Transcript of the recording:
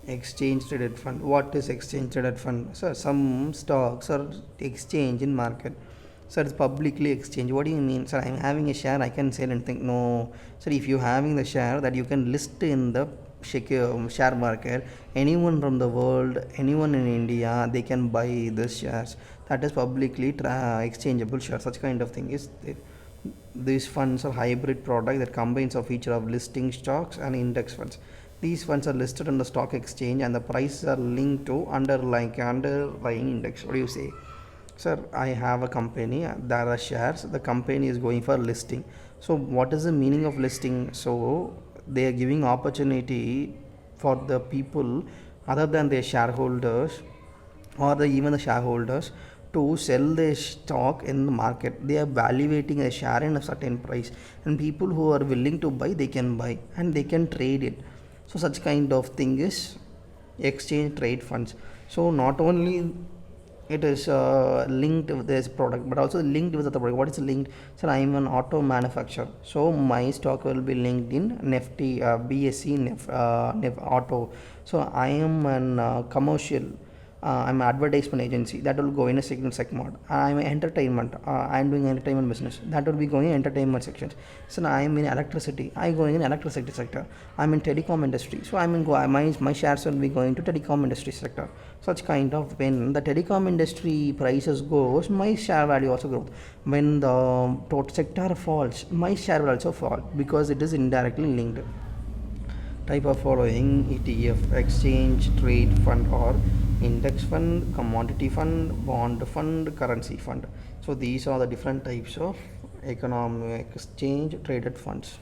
Exchange traded fund. What is exchange traded fund? So some stocks are exchange in market. So it's publicly exchange. What do you mean? Sir, I'm having a share, I can sell anything. No. Sir, if you having the share that you can list in the share market, anyone from the world, anyone in India, they can buy this shares. That is publicly exchangeable share. Such kind of thing is there. These funds are hybrid product that combines a feature of listing stocks and index funds. These funds are listed on the stock exchange and the prices are linked to underlying index. What do you say? Sir, I have a company, there are shares, the company is going for listing. So what is the meaning of listing? So they are giving opportunity for the people other than their shareholders or even the shareholders to sell their stock in the market. They are valuating a share in a certain price, and people who are willing to buy, they can buy and they can trade it. So such kind of thing is exchange trade funds. So not only it is linked with this product but also linked with the product. What is linked? So I am an auto manufacturer, so my stock will be linked in nifty bsc auto. So I am an commercial, I'm an advertisement agency, that will go in a signal segment. I'm an entertainment, I'm doing entertainment business, that will be going in entertainment sections. So now I'm in electricity, I going in electricity sector. I'm in telecom industry, so my shares will be going to telecom industry sector. Such kind of, when the telecom industry prices goes, my share value also grows. When the total sector falls, my share will also fall because it is indirectly linked. Type of following: ETF, exchange trade fund, or index fund, commodity fund, bond fund, currency fund. So these are the different types of economic exchange traded funds.